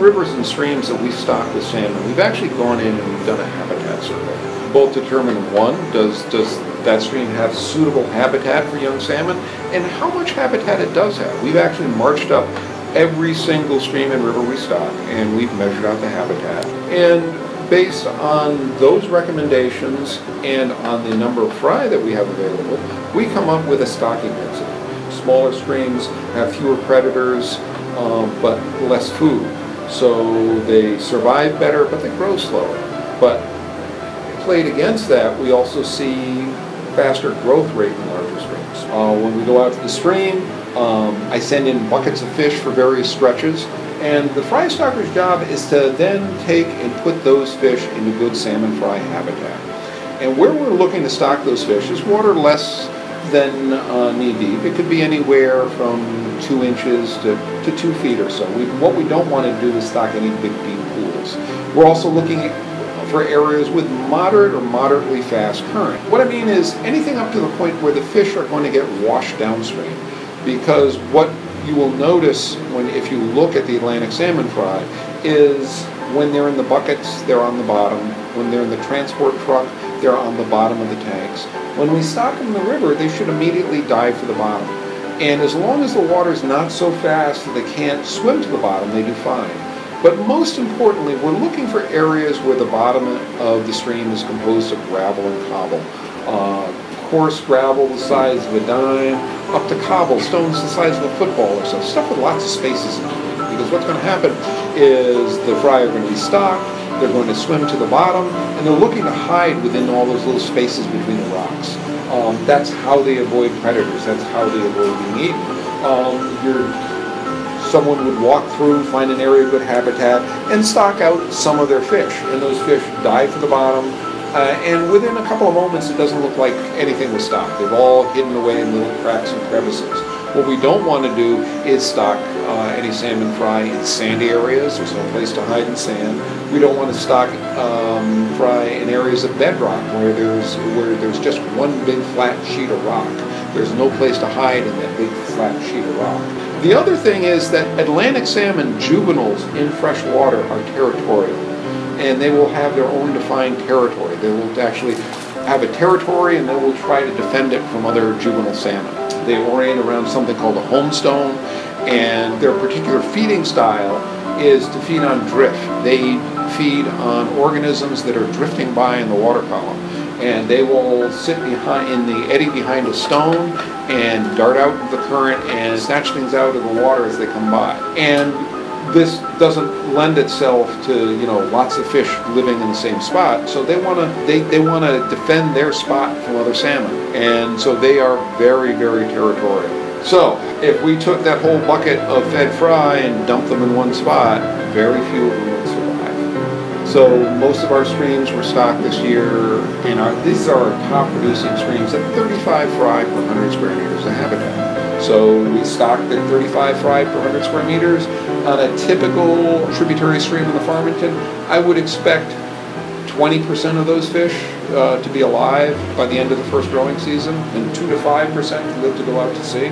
rivers and streams that we stock with salmon, we've actually gone in and we've done a habitat survey. Both determine, one, does that stream have suitable habitat for young salmon, and how much habitat it does have. We've actually marched up every single stream and river we stock, and we've measured out the habitat. And based on those recommendations and on the number of fry that we have available, we come up with a stocking density. Smaller streams have fewer predators, but less food. So they survive better, but they grow slower. But played against that, we also see faster growth rate in larger streams. When we go out to the stream, I send in buckets of fish for various stretches, and the fry stocker's job is to then take and put those fish into good salmon fry habitat. And where we're looking to stock those fish is water less than knee deep. It could be anywhere from 2 inches to 2 feet or so. What we don't want to do is stock any big deep pools. We're also looking for areas with moderate or moderately fast current. What I mean is anything up to the point where the fish are going to get washed downstream. Because what you will notice if you look at the Atlantic salmon fry is when they're in the buckets, they're on the bottom. When they're in the transport truck, they're on the bottom of the tanks. When we stock them in the river, they should immediately dive for the bottom. And as long as the water's not so fast that they can't swim to the bottom, they do fine. But most importantly, we're looking for areas where the bottom of the stream is composed of gravel and cobble. Coarse gravel the size of a dime, up to cobblestones the size of a football or so. Stuff with lots of spaces in between. Because what's going to happen is the fry are going to be stocked, they're going to swim to the bottom, and they're looking to hide within all those little spaces between the rocks. That's how they avoid predators. That's how they avoid being eaten. Someone would walk through, find an area of good habitat, and stock out some of their fish. And those fish dive to the bottom, and within a couple of moments it doesn't look like anything was stocked. They've all hidden away in little cracks and crevices. What we don't want to do is stock any salmon fry in sandy areas. There's no place to hide in sand. We don't want to stock fry in areas of bedrock where there's just one big flat sheet of rock. There's no place to hide in that big flat sheet of rock. The other thing is that Atlantic salmon juveniles in fresh water are territorial, and they will have their own defined territory. They will actually have a territory, and they will try to defend it from other juvenile salmon. They orient around something called a homestone, and their particular feeding style is to feed on drift. They feed on organisms that are drifting by in the water column. And they will sit in the eddy behind a stone and dart out of the current and snatch things out of the water as they come by. And this doesn't lend itself to lots of fish living in the same spot. So they want to defend their spot from other salmon, and so they are very, very territorial. So if we took that whole bucket of fed fry and dumped them in one spot, very few of them would survive. So most of our streams were stocked this year, and these are our top producing streams at 35 fry per 100 square meters of habitat. So we stocked at 35 fry per 100 square meters. On a typical tributary stream in the Farmington, I would expect 20% of those fish to be alive by the end of the first growing season, and 2 to 5% live to go out to sea.